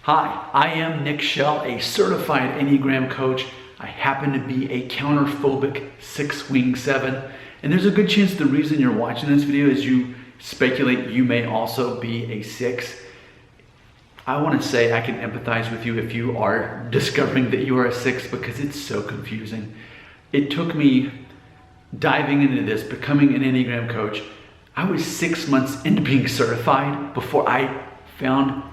Hi, I am Nick Shell, a certified Enneagram coach. I happen to be a counterphobic 6-wing 7, and there's a good chance the reason you're watching this video is you speculate you may also be a 6. I want to say I can empathize with you if you are discovering that you are a 6 because it's so confusing. It took me diving into this, becoming an Enneagram coach. I was 6 months into being certified before I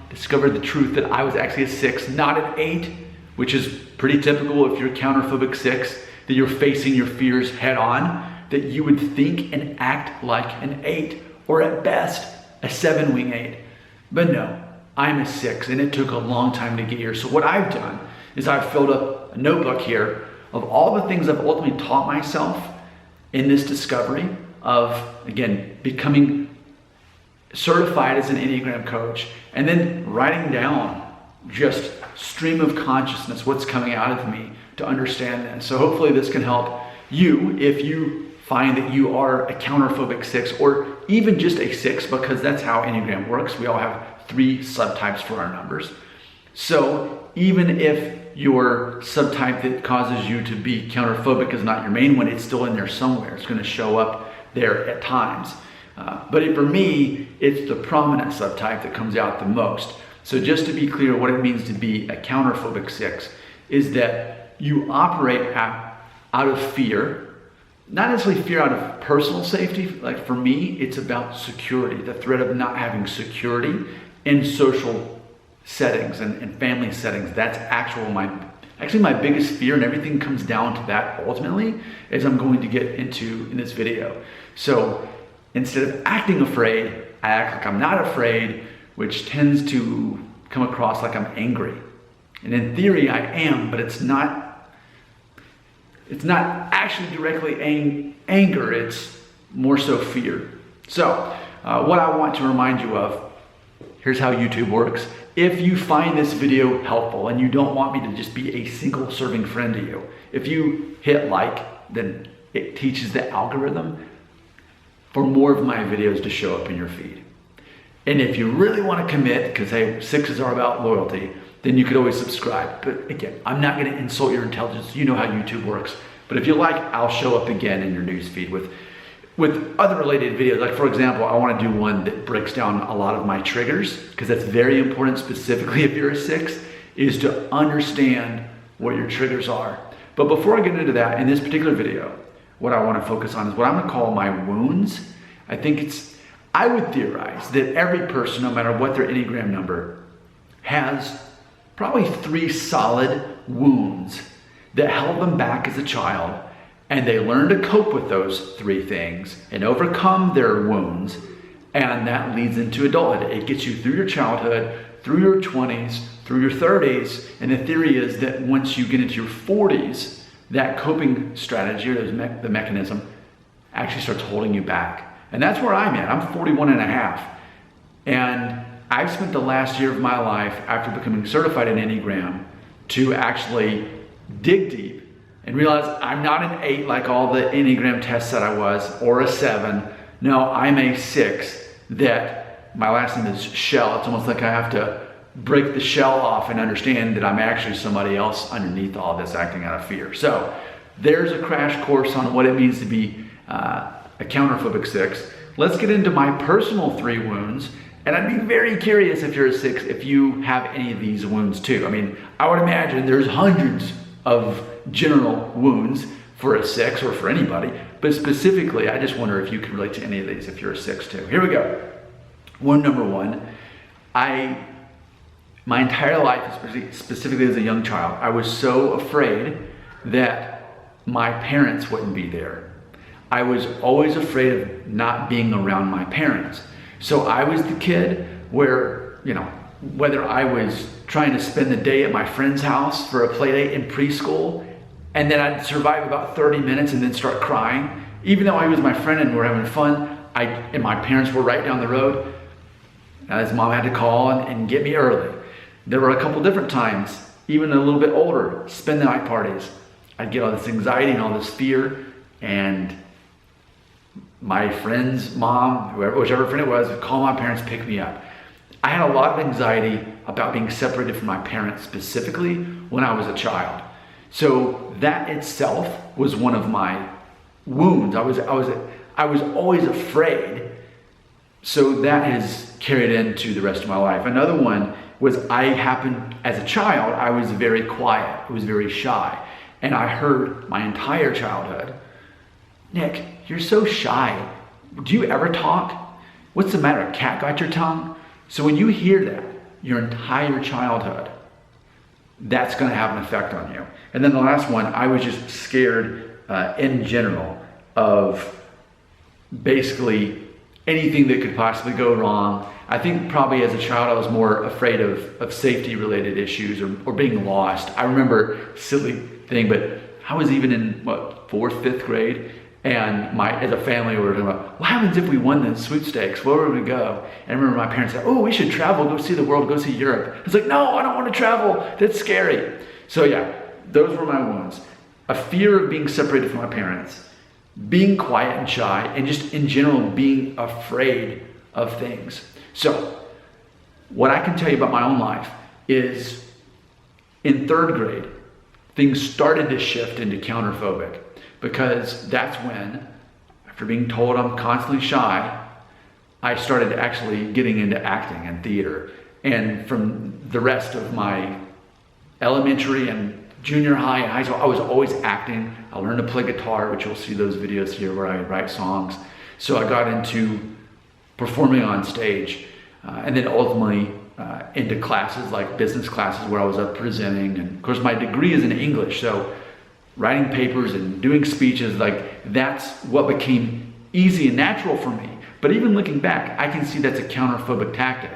discovered the truth that I was actually a 6, not an 8, which is pretty typical if you're a counterphobic 6, that you're facing your fears head on, that you would think and act like an 8, or at best, a 7-wing 8. But no, I'm a 6, and it took a long time to get here. So what I've done is I've filled up a notebook here of all the things I've ultimately taught myself in this discovery of, again, becoming certified as an Enneagram coach, and then writing down just stream of consciousness, what's coming out of me to understand this. So hopefully this can help you if you find that you are a counterphobic 6 or even just a 6, because that's how Enneagram works. We all have 3 subtypes for our numbers. So even if your subtype that causes you to be counterphobic is not your main one, it's still in there somewhere. It's going to show up there at times. But for me, it's the prominent subtype that comes out the most. So just to be clear, what it means to be a counterphobic 6 is that you operate out of fear, not necessarily fear out of personal safety. Like for me, it's about security, the threat of not having security in social settings and family settings. That's actually my biggest fear, and everything comes down to that ultimately, as I'm going to get into in this video. So instead of acting afraid, I act like I'm not afraid, which tends to come across like I'm angry. And in theory, I am, but it's not actually directly anger, it's more so fear. So what I want to remind you of, here's how YouTube works. If you find this video helpful and you don't want me to just be a single serving friend to you, if you hit like, then it teaches the algorithm for more of my videos to show up in your feed. And if you really want to commit, because hey, 6s are about loyalty, then you could always subscribe. But again, I'm not going to insult your intelligence. You know how YouTube works. But if you like, I'll show up again in your news feed with other related videos. Like for example, I want to do one that breaks down a lot of my triggers, because that's very important, specifically if you're a 6, is to understand what your triggers are. But before I get into that, in this particular video, what I want to focus on is what I'm going to call my wounds. I would theorize that every person, no matter what their Enneagram number, has probably 3 solid wounds that held them back as a child, and they learn to cope with those 3 things and overcome their wounds, and that leads into adulthood. It gets you through your childhood, through your 20s, through your 30s, and the theory is that once you get into your 40s, that coping strategy or the mechanism actually starts holding you back. And that's where I'm at. I'm 41 and a half. And I've spent the last year of my life after becoming certified in Enneagram to actually dig deep and realize I'm not an 8 like all the Enneagram tests said I was, or a 7. No, I'm a 6 that my last name is Shell. It's almost like I have to break the shell off and understand that I'm actually somebody else underneath all this acting out of fear. So there's a crash course on what it means to be a counterphobic 6. Let's get into my personal 3 wounds. And I'd be very curious if you're a 6, if you have any of these wounds too. I mean, I would imagine there's hundreds of general wounds for a 6 or for anybody, but specifically, I just wonder if you can relate to any of these if you're a 6 too. Here we go. Wound number 1, my entire life, specifically as a young child, I was so afraid that my parents wouldn't be there. I was always afraid of not being around my parents. So I was the kid where, whether I was trying to spend the day at my friend's house for a play date in preschool, and then I'd survive about 30 minutes and then start crying, even though I was my friend and we were having fun, and my parents were right down the road, his mom had to call and get me early. There were a couple different times, even a little bit older, spend the night parties. I'd get all this anxiety and all this fear, and my friend's mom, whichever friend it was, would call my parents, pick me up. I had a lot of anxiety about being separated from my parents specifically when I was a child. So that itself was one of my wounds. I was always afraid. So that has carried into the rest of my life. Another one was as a child, I was very quiet. I was very shy. And I heard my entire childhood, Nick, you're so shy. Do you ever talk? What's the matter? A cat got your tongue? So when you hear that, your entire childhood, that's going to have an effect on you. And then the last one, I was just scared in general of basically anything that could possibly go wrong. I think probably as a child, I was more afraid of safety related issues or being lost. I remember, silly thing, but I was even in fourth, fifth grade, and as a family, we were talking about, what happens if we won the sweepstakes? Where would we go? And I remember my parents said, oh, we should travel, go see the world, go see Europe. I was like, no, I don't want to travel. That's scary. So yeah, those were my wounds. A fear of being separated from my parents, being quiet and shy, and just in general being afraid of things. So what I can tell you about my own life is in third grade, things started to shift into counterphobic, because that's when, after being told I'm constantly shy, I started actually getting into acting and theater. And from the rest of my elementary and junior high and high school, I was always acting. I learned to play guitar, which you'll see those videos here where I write songs. So I got into performing on stage, and then ultimately into classes like business classes where I was up presenting. And of course my degree is in English, so writing papers and doing speeches, that's what became easy and natural for me. But even looking back, I can see that's a counterphobic tactic.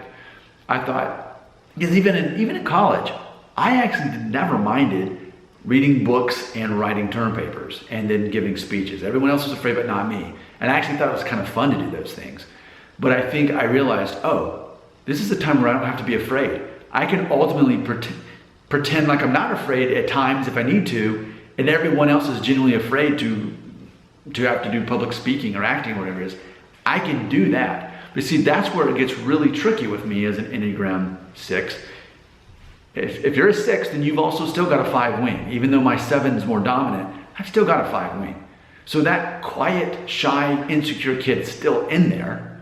I thought, because even in college, I actually never minded reading books and writing term papers and then giving speeches. Everyone else was afraid, but not me. And I actually thought it was kind of fun to do those things. But I think I realized, this is a time where I don't have to be afraid. I can ultimately pretend like I'm not afraid at times if I need to, and everyone else is genuinely afraid to have to do public speaking or acting or whatever it is. I can do that. But see, that's where it gets really tricky with me as an Enneagram 6. If you're a 6, then you've also still got a 5 wing. Even though my 7 is more dominant, I've still got a 5 wing. So that quiet, shy, insecure kid's still in there,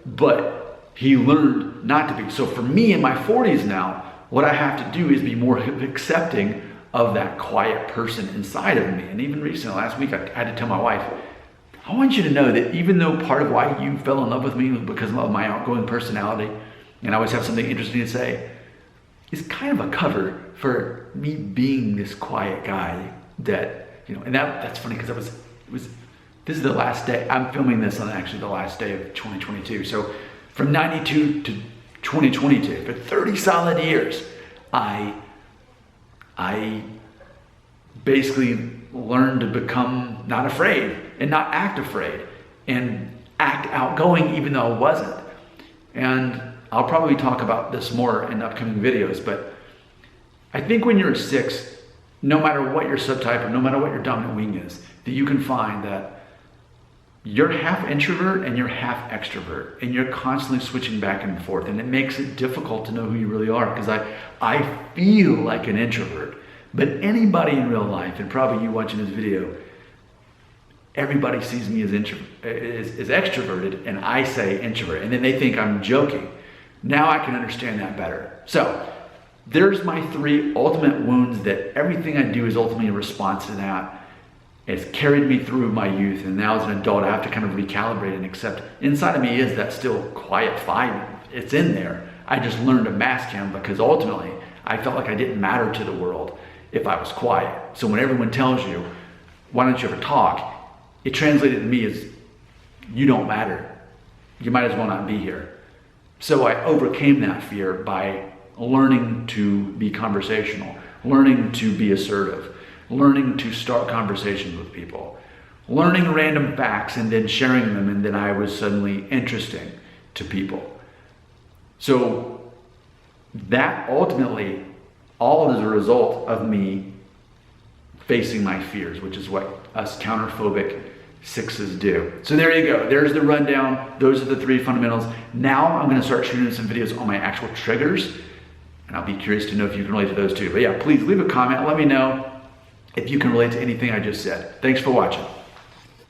but he learned not to be. So for me in my 40s now, what I have to do is be more accepting of that quiet person inside of me. And even recently, last week, I had to tell my wife, I want you to know that even though part of why you fell in love with me was because of my outgoing personality, and I always have something interesting to say, is kind of a cover for me being this quiet guy that, and that's funny because this is the last day. I'm filming this on actually the last day of 2022. So from 92 to 2022, for 30 solid years, I basically learned to become not afraid and not act afraid and act outgoing even though I wasn't. And I'll probably talk about this more in upcoming videos, but I think when you're a 6, no matter what your subtype or no matter what your dominant wing is, that you can find that you're half introvert and you're half extrovert, and you're constantly switching back and forth, and it makes it difficult to know who you really are, because I feel like an introvert, but anybody in real life, and probably you watching this video, everybody sees me as extroverted, and I say introvert, and then they think I'm joking. Now I can understand that better. So there's my 3 ultimate wounds that everything I do is ultimately a response to that. It's carried me through my youth, and now as an adult I have to kind of recalibrate and accept inside of me is that still quiet 5. It's in there. I just learned to mask him because ultimately I felt like I didn't matter to the world if I was quiet. So when everyone tells you, why don't you ever talk? It translated to me as, you don't matter. You might as well not be here. So I overcame that fear by learning to be conversational, learning to be assertive, learning to start conversations with people, learning random facts and then sharing them, and then I was suddenly interesting to people. So that ultimately all is a result of me facing my fears, which is what us counterphobic 6s do. So there you go. There's the rundown. Those are the 3 fundamentals. Now I'm going to start shooting some videos on my actual triggers, and I'll be curious to know if you can relate to those too. But yeah, please leave a comment. Let me know if you can relate to anything I just said. Thanks for watching.